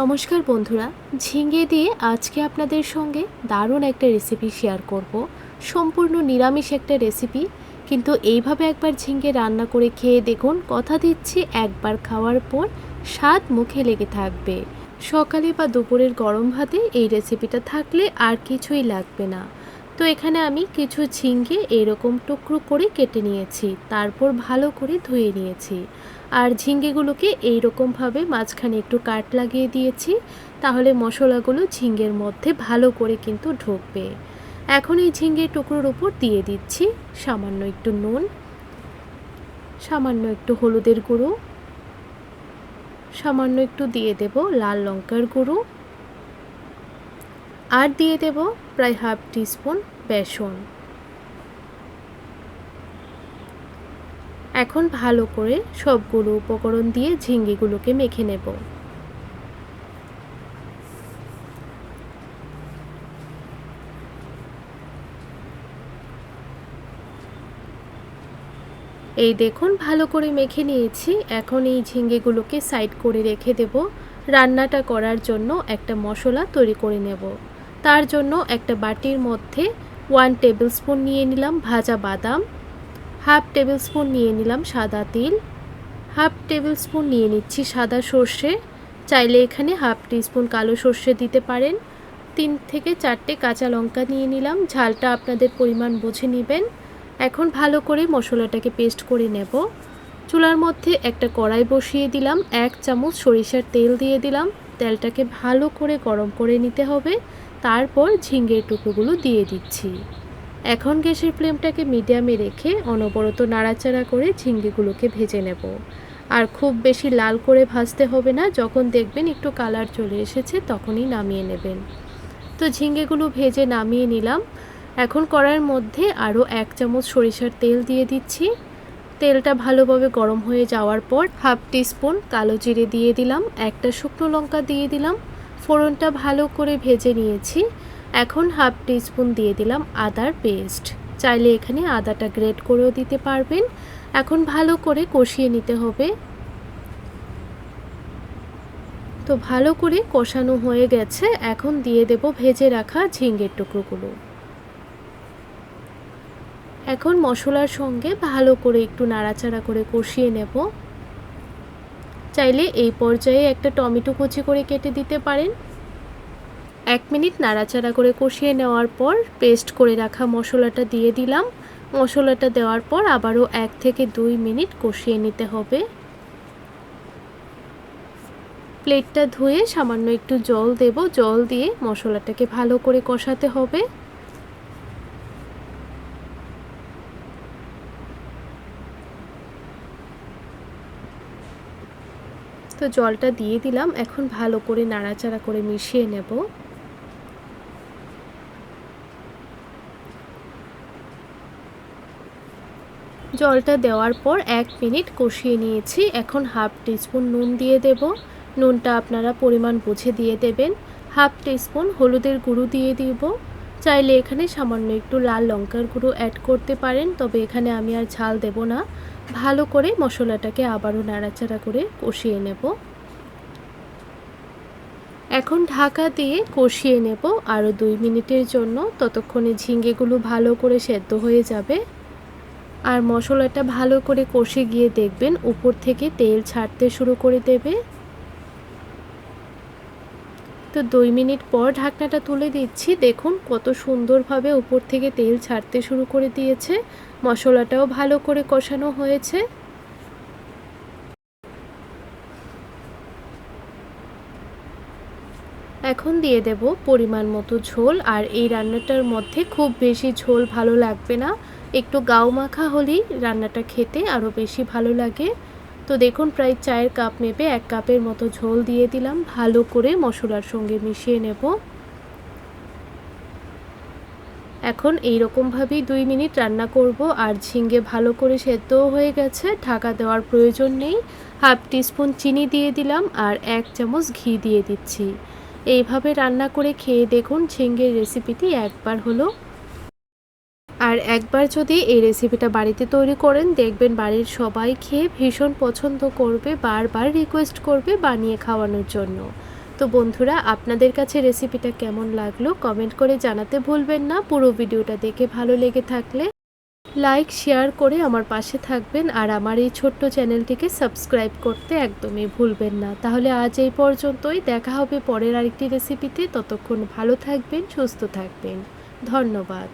নমস্কার বন্ধুরা, ঝিঙে দিয়ে আজকে আপনাদের সঙ্গে দারুণ একটা রেসিপি শেয়ার করব। সম্পূর্ণ নিরামিষ একটা রেসিপি, কিন্তু এইভাবে একবার ঝিঙে রান্না করে খেয়ে দেখুন, কথা দিচ্ছি একবার খাওয়ার পর স্বাদ মুখে লেগে থাকবে। সকালে বা দুপুরের গরম ভাতে এই রেসিপিটা থাকলে আর কিছুই লাগবে না। তো এখানে আমি কিছু ঝিঙে এরকম টুকরো করে কেটে নিয়েছি, তারপর ভালো করে ধুয়ে নিয়েছি। আর ঝিঙ্গেগুলোকে এইরকমভাবে মাঝখানে একটু কাট লাগিয়ে দিয়েছি, তাহলে মশলাগুলো ঝিঙ্গের মধ্যে ভালো করে কিন্তু ঢুকবে। এখন এই ঝিঙ্গের টুকরোর উপর দিয়ে দিচ্ছি সামান্য একটু নুন, সামান্য একটু হলুদের গুঁড়ো, সামান্য একটু দিয়ে দেব লাল লঙ্কার গুঁড়ো, আর দিয়ে দেব প্রায় হাফ টিস্পুন বেসন। এখন ভালো করে সবগুলো উপকরণ দিয়ে ঝিঙ্গেগুলোকে মেখে নেব। এই দেখুন ভালো করে মেখে নিয়েছি। এখন এই ঝিঙ্গেগুলোকে সাইড করে রেখে দেব। রান্নাটা করার জন্য একটা মশলা তৈরি করে নেব। তার জন্য একটা বাটির মধ্যে 1 টেবিল স্পুন নিয়ে নিলাম ভাজা বাদাম, হাফ টেবিল স্পুন নিয়ে নিলাম সাদা তিল, হাফ টেবিল স্পুন নিয়ে নিচ্ছি সাদা সর্ষে, চাইলে এখানে হাফ টিস্পুন কালো সর্ষে দিতে পারেন। 3 থেকে 4টে কাঁচা লঙ্কা নিয়ে নিলাম, ঝালটা আপনাদের পরিমাণ বুঝে নেবেন। এখন ভালো করে মশলাটাকে পেস্ট করে নেব। চুলার মধ্যে একটা কড়াই বসিয়ে দিলাম, 1 চামচ সরিষার তেল দিয়ে দিলাম। তেলটাকে ভালো করে গরম করে নিতে হবে। তারপর ঝিঙ্গের টুকরোগুলো দিয়ে দিচ্ছি। এখন গ্যাসের ফ্লেমটাকে মিডিয়ামে রেখে অনবরত নাড়াচাড়া করে ঝিঙ্গেগুলোকে ভেজে নেব। আর খুব বেশি লাল করে ভাজতে হবে না, যখন দেখবেন একটু কালার চলে এসেছে তখনই নামিয়ে নেবেন। তো ঝিঙ্গেগুলো ভেজে নামিয়ে নিলাম। এখন কড়াইয়ের মধ্যে আরও 1 চামচ সরিষার তেল দিয়ে দিচ্ছি। তেলটা ভালোভাবে গরম হয়ে যাওয়ার পর হাফ টিস্পুন কালো জিরে দিয়ে দিলাম, একটা শুকনো লঙ্কা দিয়ে দিলাম। ফোড়নটা ভালো করে ভেজে নিয়েছি। এখন হাফ টিস্পুন দিয়ে দিলাম আদার পেস্ট, চাইলে এখানে আদাটা গ্রেট করেও দিতে পারবেন। এখন ভালো করে কষিয়ে নিতে হবে। তো ভালো করে কষানো হয়ে গেছে, এখন দিয়ে দেব ভেজে রাখা ঝিঙ্গের টুকরোগুলো। এখন মশলার সঙ্গে ভালো করে একটু নাড়াচাড়া করে কষিয়ে নেব। চাইলে এই পর্যায়ে একটা টমেটো কুচি করে কেটে দিতে পারেন। 1 মিনিট নাড়াচাড়া করে কষিয়ে নেওয়ার পর পেস্ট করে রাখা মশলাটা দিয়ে দিলাম। মশলাটা দেওয়ার পর আবারও 1 থেকে 2 মিনিট কষিয়ে নিতে হবে। প্লেটটা ধুয়ে সামান্য একটু জল দেব, জল দিয়ে মশলাটাকে ভালো করে কষাতে হবে। তো জলটা দিয়ে দিলাম, এখন ভালো করে নাড়াচাড়া করে মিশিয়ে নেব। জলটা দেওয়ার পর 1 মিনিট কষিয়ে নিয়েছি। এখন হাফ টিস্পুন নুন দিয়ে দেব। নুনটা আপনারা পরিমাণ বুঝে দিয়ে দেবেন। হাফ টিস্পুন হলুদের গুঁড়ো দিয়ে দিব। চাইলে এখানে সামান্য একটু লাল লঙ্কার গুঁড়ো অ্যাড করতে পারেন, তবে এখানে আমি আর ঝাল দেব না। ভালো করে মশলাটাকে আবারও নাড়াচাড়া করে কষিয়ে নেব। এখন ঢাকা দিয়ে কষিয়ে নেব আরও 2 মিনিটের জন্য, ততক্ষণে ঝিঙ্গেগুলো ভালো করে সেদ্ধ হয়ে যাবে। আর মশলাটা ভালো করে কষে গিয়ে দেখবেন উপর থেকে তেল ছাড়তে শুরু করে দেবে। তো 2 মিনিট পর ঢাকনাটা তুলে দিচ্ছি, দেখুন কত সুন্দরভাবে উপর থেকে তেল ছাড়তে শুরু করে দিয়েছে। মশলাটাও ভালো করে কষানো হয়েছে। এখন দিয়ে দেব পরিমাণ মতো ঝোল। আর এই রান্নাটার মধ্যে খুব বেশি ঝোল ভালো লাগবে না, একটু গাও মাখা হলেই রান্নাটা খেতে আরও বেশি ভালো লাগে। তো দেখুন প্রায় 4 কাপ মেপে 1 কাপের মতো ঝোল দিয়ে দিলাম। ভালো করে মশলার সঙ্গে মিশিয়ে নেব। এখন এই রকমভাবেই 2 মিনিট রান্না করব। আর ঝিঙ্গে ভালো করে সেদ্ধও হয়ে গেছে, ঢাকা দেওয়ার প্রয়োজন নেই। হাফ টিস্পুন চিনি দিয়ে দিলাম আর 1 চামচ ঘি দিয়ে দিচ্ছি। এইভাবে রান্না করে খেয়ে দেখুন, ঝিঙ্গের রেসিপিটি একবার হলো। আর একবার যদি এই রেসিপিটা বাড়িতে তৈরি করেন, দেখবেন বাড়ির সবাই খেয়ে ভীষণ পছন্দ করবে, বারবার রিকোয়েস্ট করবে বানিয়ে খাওয়ানোর জন্য। তো বন্ধুরা, আপনাদের কাছে রেসিপিটা কেমন লাগলো কমেন্ট করে জানাতে ভুলবেন না। পুরো ভিডিওটা দেখে ভালো লেগে থাকলে লাইক শেয়ার করে আমার পাশে থাকবেন, আর আমার এই ছোট্ট চ্যানেলটিকে সাবস্ক্রাইব করতে একদমই ভুলবেন না। তাহলে আজ এই পর্যন্তই, দেখা হবে পরের আরেকটি রেসিপিতে। ততক্ষণ ভালো থাকবেন, সুস্থ থাকবেন। ধন্যবাদ।